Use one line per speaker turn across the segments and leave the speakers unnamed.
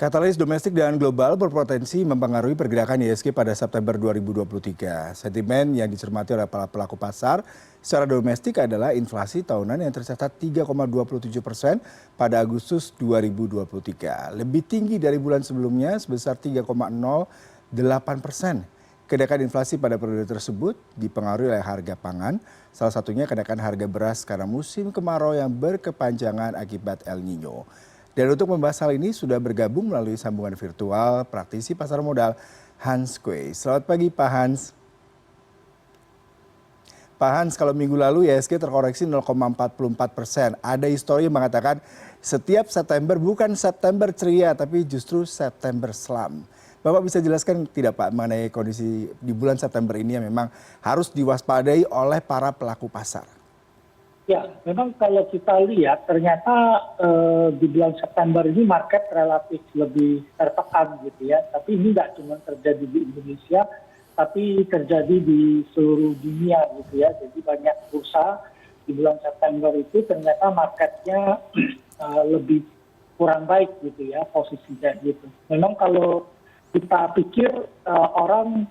Katalis domestik dan global berpotensi mempengaruhi pergerakan IHSG pada September 2023. Sentimen yang dicermati oleh para pelaku pasar secara domestik adalah inflasi tahunan yang tercatat 3,27% pada Agustus 2023, lebih tinggi dari bulan sebelumnya sebesar 3,08%. Kenaikan inflasi pada periode tersebut dipengaruhi oleh harga pangan, salah satunya kenaikan harga beras karena musim kemarau yang berkepanjangan akibat El Nino. Dan untuk membahas hal ini sudah bergabung melalui sambungan virtual praktisi pasar modal Hans Kueh. Selamat pagi Pak Hans. Pak Hans, kalau minggu lalu IHSG terkoreksi 0,44%. Ada histori yang mengatakan setiap September bukan September ceria tapi justru September slam. Bapak bisa jelaskan tidak Pak mengenai kondisi di bulan September ini yang memang harus diwaspadai oleh para pelaku pasar?
Ya, memang kalau kita lihat ternyata di bulan September ini market relatif lebih tertekan gitu ya. Tapi ini nggak cuma terjadi di Indonesia, tapi terjadi di seluruh dunia gitu ya. Jadi banyak bursa di bulan September itu ternyata marketnya lebih kurang baik gitu ya posisinya gitu. Memang kalau kita pikir orang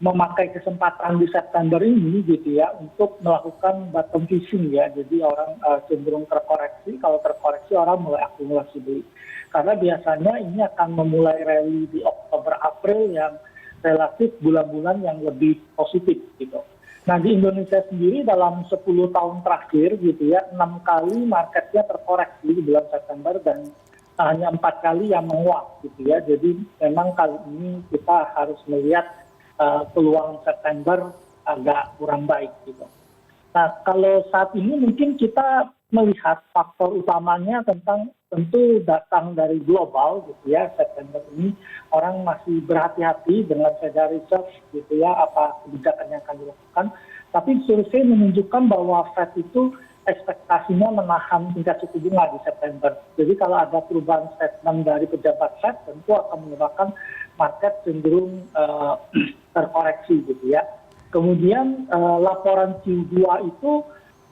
memakai kesempatan di September ini gitu ya untuk melakukan bottom fishing ya. Jadi orang cenderung terkoreksi, kalau terkoreksi orang mulai akumulasi beli. Karena biasanya ini akan memulai rally di Oktober April yang relatif bulan-bulan yang lebih positif gitu. Nah di Indonesia sendiri dalam 10 tahun terakhir gitu ya, 6 kali marketnya terkoreksi di bulan September dan hanya 4 kali yang menguat gitu ya. Jadi memang kali ini kita harus melihat peluang September agak kurang baik gitu. Nah kalau saat ini mungkin kita melihat faktor utamanya tentang tentu datang dari global gitu ya. September ini orang masih berhati-hati dengan Federal Reserve gitu ya, apa kebijakan yang akan dilakukan. Tapi survei menunjukkan bahwa Fed itu ekspektasinya menahan tingkat suku bunga di September. Jadi kalau ada perubahan statement dari pejabat Fed tentu akan menyebabkan market cenderung terkoreksi gitu ya. Kemudian laporan Q2 itu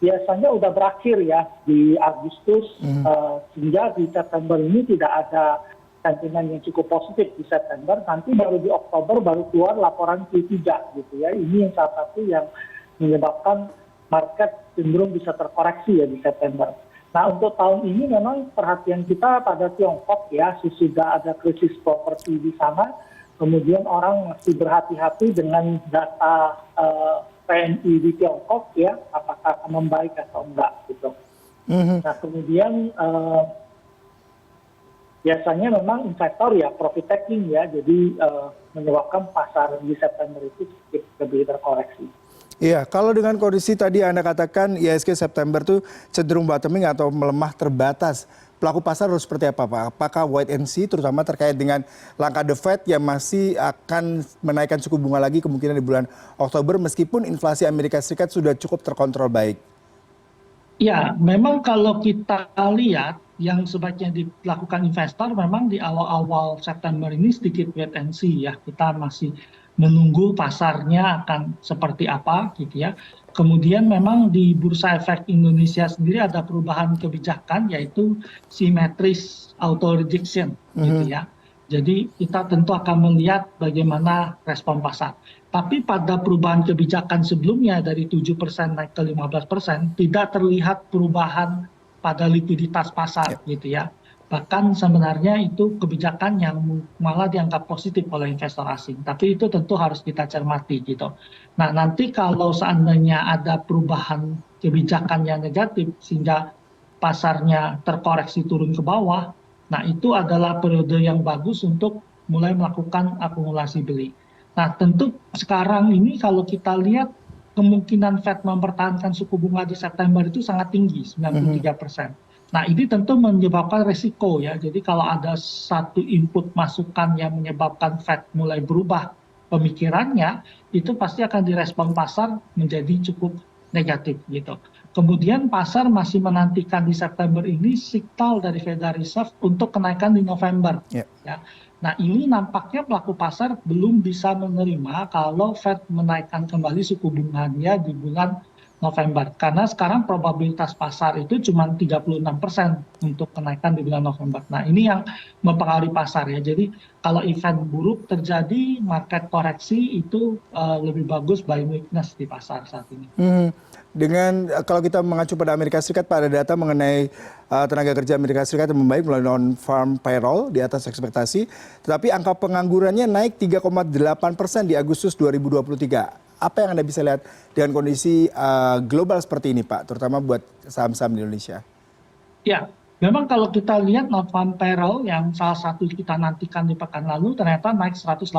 biasanya udah berakhir ya di Agustus, sehingga di September ini tidak ada sentimen yang cukup positif di September. Nanti baru di Oktober baru keluar laporan Q3 gitu ya. Ini yang salah satu yang menyebabkan market cenderung bisa terkoreksi ya di September. Nah untuk tahun ini memang perhatian kita pada Tiongkok ya, sudah ada krisis properti di sana. Kemudian orang masih berhati-hati dengan data PMI di Tiongkok ya, apakah akan membaik atau enggak gitu. Nah kemudian biasanya memang investor ya profit taking ya, jadi menyebabkan pasar di September itu sedikit lebih terkoreksi.
Iya, kalau dengan kondisi tadi Anda katakan IHSG September itu cenderung bottoming atau melemah terbatas. Pelaku pasar harus seperti apa Pak? Apakah wait and see terutama terkait dengan langkah The Fed yang masih akan menaikkan suku bunga lagi kemungkinan di bulan Oktober meskipun inflasi Amerika Serikat sudah cukup terkontrol baik?
Ya, memang kalau kita lihat yang sebaiknya dilakukan investor memang di awal-awal September ini sedikit wait and see ya. Kita masih menunggu pasarnya akan seperti apa gitu ya. Kemudian memang di Bursa Efek Indonesia sendiri ada perubahan kebijakan yaitu simetris auto rejection gitu ya. Jadi kita tentu akan melihat bagaimana respon pasar. Tapi pada perubahan kebijakan sebelumnya dari 7% naik ke 15% tidak terlihat perubahan pada likuiditas pasar gitu ya. Bahkan sebenarnya itu kebijakan yang malah dianggap positif oleh investor asing. Tapi itu tentu harus kita cermati gitu. Nah nanti kalau seandainya ada perubahan kebijakan yang negatif sehingga pasarnya terkoreksi turun ke bawah, nah itu adalah periode yang bagus untuk mulai melakukan akumulasi beli. Nah tentu sekarang ini kalau kita lihat kemungkinan Fed mempertahankan suku bunga di September itu sangat tinggi, 93%. Nah ini tentu menyebabkan resiko ya. Jadi kalau ada satu input masukan yang menyebabkan Fed mulai berubah pemikirannya, itu pasti akan direspon pasar menjadi cukup negatif gitu. Kemudian pasar masih menantikan di September ini signal dari Federal Reserve untuk kenaikan di November. Ya. Nah ini nampaknya pelaku pasar belum bisa menerima kalau Fed menaikkan kembali suku bunganya di bulan November. Karena sekarang probabilitas pasar itu cuma 36% untuk kenaikan di bulan November. Nah, ini yang mempengaruhi pasar ya. Jadi kalau event buruk terjadi, market koreksi itu lebih bagus buying weakness di pasar saat ini.
Dengan kalau kita mengacu pada Amerika Serikat, Pak, ada data mengenai tenaga kerja Amerika Serikat yang membaik melalui non-farm payroll di atas ekspektasi, tetapi angka penganggurannya naik 3,8% di Agustus 2023. Apa yang Anda bisa lihat dengan kondisi global seperti ini, Pak, terutama buat saham-saham di Indonesia?
Ya, memang kalau kita lihat non-farm payroll yang salah satu kita nantikan di pekan lalu ternyata naik 187.000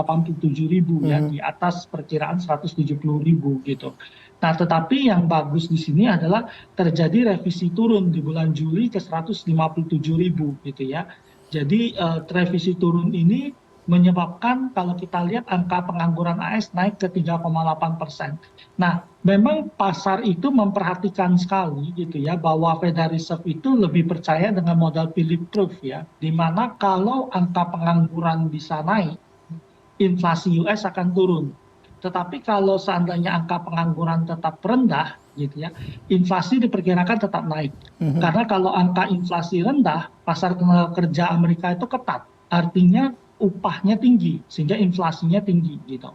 ya, di atas perkiraan 170.000 gitu. Nah, tetapi yang bagus di sini adalah terjadi revisi turun di bulan Juli ke 157.000 gitu ya. Jadi revisi turun ini menyebabkan kalau kita lihat angka pengangguran AS naik ke 3,8%. Nah, memang pasar itu memperhatikan sekali gitu ya bahwa Federal Reserve itu lebih percaya dengan modal Philip Proof ya, di mana kalau angka pengangguran bisa naik, inflasi US akan turun. Tetapi kalau seandainya angka pengangguran tetap rendah gitu ya, inflasi diperkirakan tetap naik. Karena kalau angka inflasi rendah, pasar tenaga kerja Amerika itu ketat. Artinya upahnya tinggi sehingga inflasinya tinggi gitu.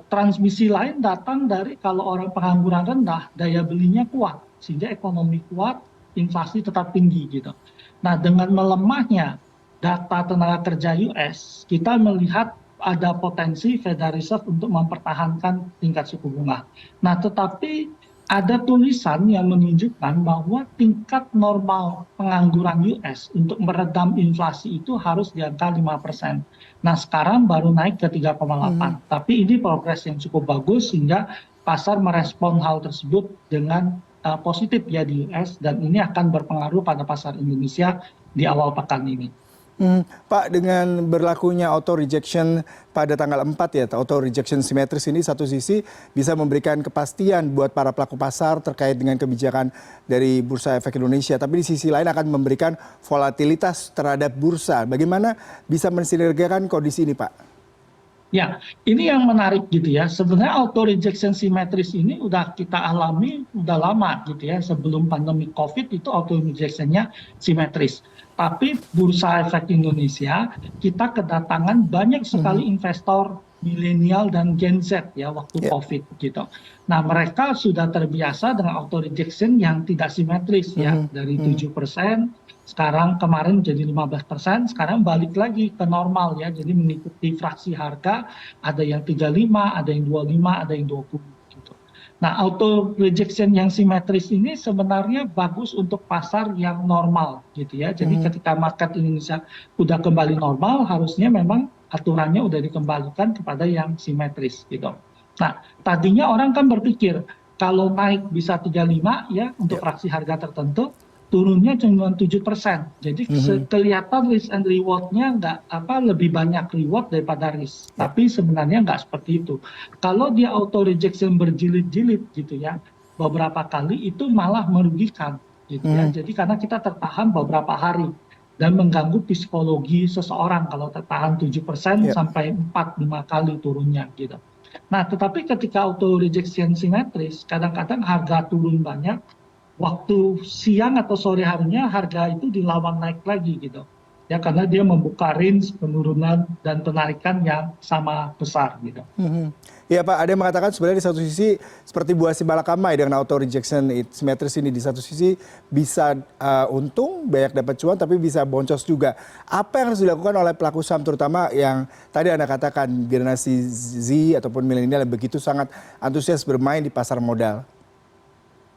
Transmisi lain datang dari kalau orang pengangguran rendah, daya belinya kuat sehingga ekonomi kuat, inflasi tetap tinggi gitu. Nah, dengan melemahnya data tenaga kerja US, kita melihat ada potensi Federal Reserve untuk mempertahankan tingkat suku bunga. Nah, tetapi ada tulisan yang menunjukkan bahwa tingkat normal pengangguran US untuk meredam inflasi itu harus di angka 5%. Nah, sekarang baru naik ke 3,8. Tapi ini progres yang cukup bagus sehingga pasar merespon hal tersebut dengan positif ya di US, dan ini akan berpengaruh pada pasar Indonesia di awal pekan ini.
Pak, dengan berlakunya auto rejection pada tanggal 4 ya, auto rejection simetris ini satu sisi bisa memberikan kepastian buat para pelaku pasar terkait dengan kebijakan dari Bursa Efek Indonesia, tapi di sisi lain akan memberikan volatilitas terhadap bursa. Bagaimana bisa mensinergikan kondisi ini, Pak?
Ya, ini yang menarik gitu ya. Sebenarnya auto rejection simetris ini udah kita alami udah lama gitu ya. Sebelum pandemi COVID itu auto rejectionnya simetris. Tapi Bursa Efek Indonesia kita kedatangan banyak sekali investor milenial dan Gen Z ya waktu COVID gitu. Nah, mereka sudah terbiasa dengan auto rejection yang tidak simetris ya, dari 7%. Sekarang kemarin jadi 15%, sekarang balik lagi ke normal ya. Jadi mengikuti fraksi harga, ada yang 35, ada yang 25, ada yang 20 gitu. Nah, auto rejection yang simetris ini sebenarnya bagus untuk pasar yang normal gitu ya. Jadi ketika market Indonesia udah kembali normal, harusnya memang aturannya udah dikembalikan kepada yang simetris gitu. Nah, tadinya orang kan berpikir kalau naik bisa 35 ya untuk fraksi harga tertentu, turunnya cuma 7%. Jadi kelihatan risk and reward-nya lebih banyak reward daripada risk. Tapi sebenarnya nggak seperti itu. Kalau dia auto rejection berjilid-jilid gitu ya, beberapa kali itu malah merugikan gitu ya. Jadi karena kita tertahan beberapa hari dan mengganggu psikologi seseorang kalau tertahan 7% sampai 4-5 kali turunnya gitu. Nah, tetapi ketika auto rejection simetris, kadang-kadang harga turun banyak, waktu siang atau sore harinya harga itu dilawan naik lagi gitu. Ya, karena dia membuka range penurunan dan penarikan yang sama besar gitu.
Ya Pak, ada yang mengatakan sebenarnya di satu sisi seperti buah simalakama dengan auto rejection simetris ini, di satu sisi bisa untung, banyak dapat cuan, tapi bisa boncos juga. Apa yang harus dilakukan oleh pelaku saham terutama yang tadi Anda katakan generasi Z ataupun milenial yang begitu sangat antusias bermain di pasar modal?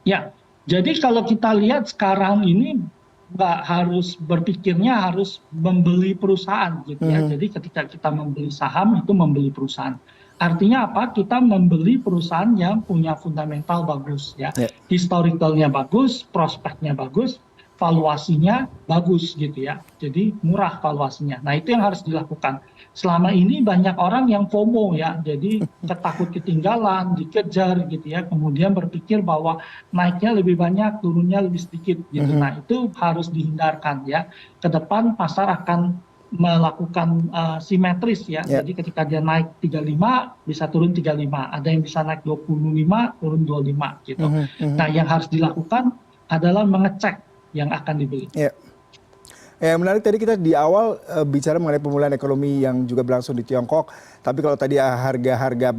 Ya, jadi kalau kita lihat sekarang ini nggak harus berpikirnya harus membeli perusahaan gitu ya. Jadi ketika kita membeli saham itu membeli perusahaan. Artinya apa? Kita membeli perusahaan yang punya fundamental bagus ya. Historicalnya bagus, prospeknya bagus, valuasinya bagus gitu ya. Jadi murah valuasinya. Nah, itu yang harus dilakukan. Selama ini banyak orang yang FOMO ya. Jadi ketakut ketinggalan, dikejar gitu ya. Kemudian berpikir bahwa naiknya lebih banyak, turunnya lebih sedikit gitu. Nah, itu harus dihindarkan ya. Ke depan pasar akan melakukan simetris ya.
Ya.
Jadi ketika dia naik 35 bisa turun 35, ada yang bisa naik 25 turun 25 gitu.
Mhm, mhm.
Nah, yang harus dilakukan adalah mengecek yang akan dibeli.
Ya. Yang menarik tadi kita di awal bicara mengenai pemulihan ekonomi yang juga berlangsung di Tiongkok. Tapi kalau tadi harga-harga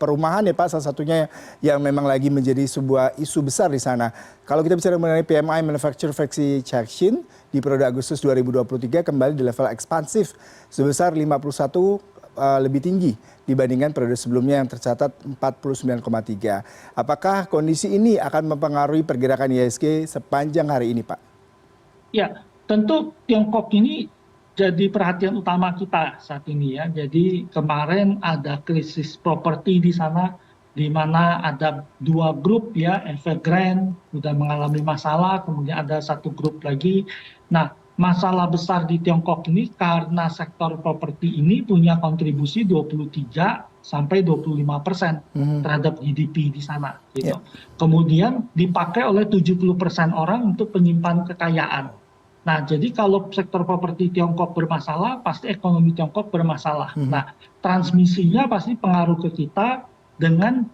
perumahan ya Pak, salah satunya yang memang lagi menjadi sebuah isu besar di sana. Kalau kita bicara mengenai PMI Manufacturing Transaction di periode Agustus 2023 kembali di level ekspansif sebesar 51 lebih tinggi dibandingkan periode sebelumnya yang tercatat 49,3. Apakah kondisi ini akan mempengaruhi pergerakan IHSG sepanjang hari ini Pak?
Ya, tentu Tiongkok ini jadi perhatian utama kita saat ini ya. Jadi kemarin ada krisis properti di sana, di mana ada dua grup ya, Evergrande sudah mengalami masalah, kemudian ada satu grup lagi. Nah, masalah besar di Tiongkok ini karena sektor properti ini punya kontribusi 23 sampai 25% terhadap GDP di sana gitu.
Ya.
Kemudian dipakai oleh 70% orang untuk penyimpan kekayaan. Nah, jadi kalau sektor properti Tiongkok bermasalah, pasti ekonomi Tiongkok bermasalah. Nah, transmisinya pasti pengaruh ke kita dengan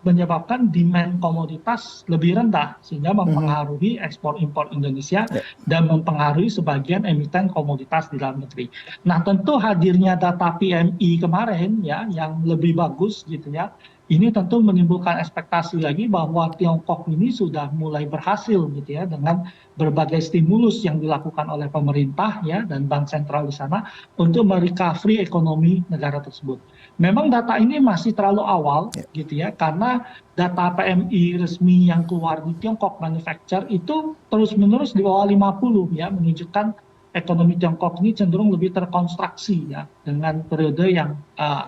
menyebabkan demand komoditas lebih rendah, sehingga mempengaruhi ekspor impor Indonesia
Ya.
dan mempengaruhi sebagian emiten komoditas di dalam negeri. Nah, tentu hadirnya data PMI kemarin ya, yang lebih bagus gitu ya, ini tentu menimbulkan ekspektasi lagi bahwa Tiongkok ini sudah mulai berhasil gitu ya dengan berbagai stimulus yang dilakukan oleh pemerintah ya dan bank sentral di sana untuk merecovery ekonomi negara tersebut. Memang data ini masih terlalu awal gitu ya karena data PMI resmi yang keluar di Tiongkok manufacture itu terus-menerus di bawah 50 ya, menunjukkan ekonomi Tiongkok ini cenderung lebih terkonstruksi ya dengan periode yang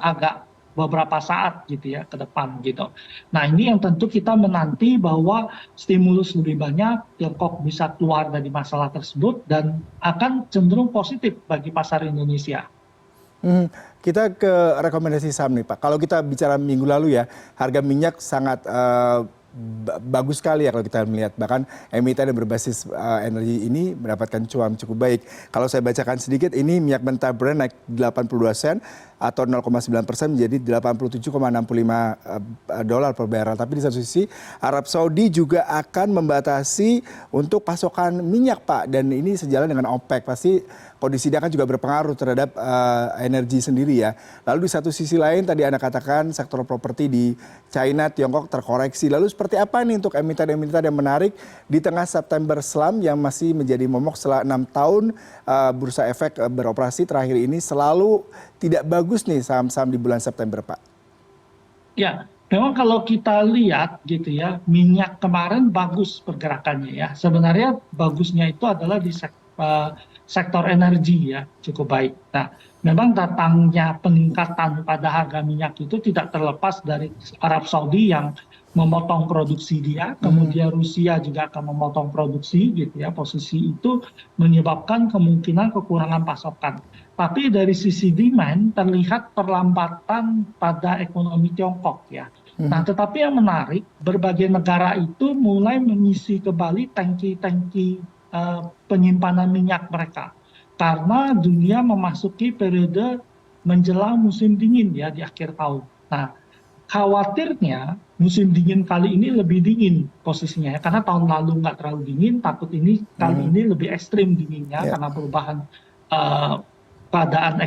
agak beberapa saat gitu ya ke depan gitu. Nah, ini yang tentu kita menanti bahwa stimulus lebih banyak, Tiongkok bisa keluar dari masalah tersebut dan akan cenderung positif bagi pasar Indonesia.
Kita ke rekomendasi saham nih Pak. Kalau kita bicara minggu lalu ya, harga minyak sangat bagus sekali ya kalau kita melihat. Bahkan emiten yang berbasis energi ini mendapatkan cuan cukup baik. Kalau saya bacakan sedikit, ini minyak mentah Brent naik 82 sen atau 0,9% menjadi 87,65 dolar per barrel. Tapi di satu sisi Arab Saudi juga akan membatasi untuk pasokan minyak Pak. Dan ini sejalan dengan OPEC. Pasti kondisi dia kan juga berpengaruh terhadap energi sendiri ya. Lalu di satu sisi lain tadi Anda katakan sektor properti di China, Tiongkok terkoreksi. Lalu seperti apa nih untuk emiten-emiten yang menarik di tengah September Slam yang masih menjadi momok setelah 6 tahun bursa efek beroperasi terakhir ini selalu tidak bagus nih saham-saham di bulan September Pak?
Ya, memang kalau kita lihat gitu ya, minyak kemarin bagus pergerakannya ya. Sebenarnya bagusnya itu adalah di sektor energi ya, cukup baik. Nah, memang datangnya peningkatan pada harga minyak itu tidak terlepas dari Arab Saudi yang memotong produksi dia, kemudian Rusia juga akan memotong produksi gitu ya. Posisi itu menyebabkan kemungkinan kekurangan pasokan. Tapi dari sisi demand terlihat perlambatan pada ekonomi Tiongkok ya. Nah, tetapi yang menarik, berbagai negara itu mulai mengisi kembali tangki-tangki penyimpanan minyak mereka. Karena dunia memasuki periode menjelang musim dingin ya di akhir tahun. Nah, khawatirnya musim dingin kali ini lebih dingin posisinya ya. Karena tahun lalu nggak terlalu dingin, takut ini kali ini lebih ekstrim dinginnya karena perubahan keadaan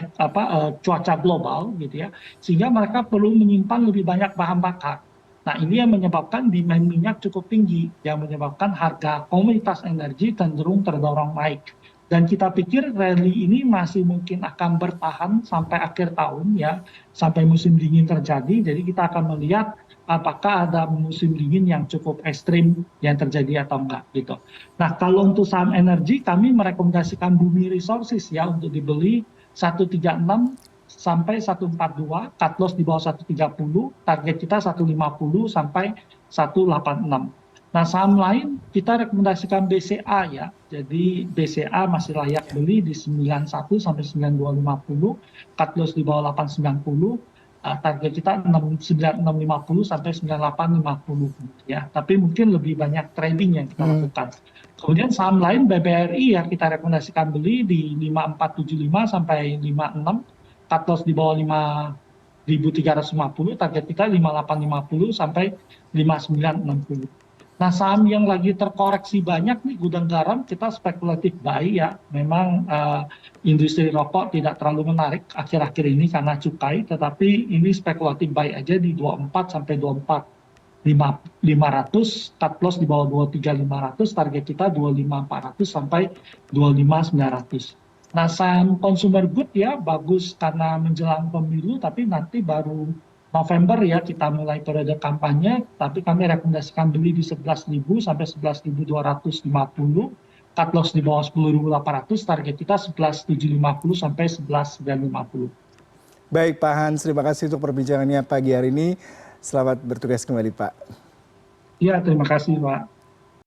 cuaca global gitu ya. Sehingga mereka perlu menyimpan lebih banyak bahan bakar. Nah, ini yang menyebabkan demand minyak cukup tinggi, yang menyebabkan harga komoditas energi cenderung terdorong naik. Dan kita pikir rally ini masih mungkin akan bertahan sampai akhir tahun ya, sampai musim dingin terjadi. Jadi kita akan melihat apakah ada musim dingin yang cukup ekstrim yang terjadi atau enggak gitu. Nah, kalau untuk saham energi kami merekomendasikan Bumi Resources ya untuk dibeli 136 sampai 142, cut loss di bawah 130, target kita 150 sampai 186. Nah, saham lain kita rekomendasikan BCA ya. Jadi BCA masih layak beli di 91 sampai 9250, cut loss di bawah 890. target kita 9650 sampai 9850 ya. Tapi mungkin lebih banyak trading yang kita lakukan. Kemudian saham lain BBRI ya kita rekomendasikan beli di 5475 sampai 56, cut loss di bawah 5350, target kita 5850 sampai 5960. Nah, saham yang lagi terkoreksi banyak nih gudang garam kita spekulatif buy ya. Memang industri rokok tidak terlalu menarik akhir-akhir ini karena cukai, tetapi ini spekulatif buy aja di 24 sampai 500, cut loss di bawah 23500, target kita 25400 sampai 25900. Nah, saham consumer good ya bagus karena menjelang pemilu, tapi nanti baru November ya kita mulai periode kampanye, tapi kami rekomendasikan beli di 11.000 sampai 11.250, cut loss di bawah 10.800, target kita 11.750 sampai 11.950.
Baik Pak Hans, terima kasih untuk perbincangannya pagi hari ini. Selamat bertugas kembali Pak.
Ya, terima kasih Pak.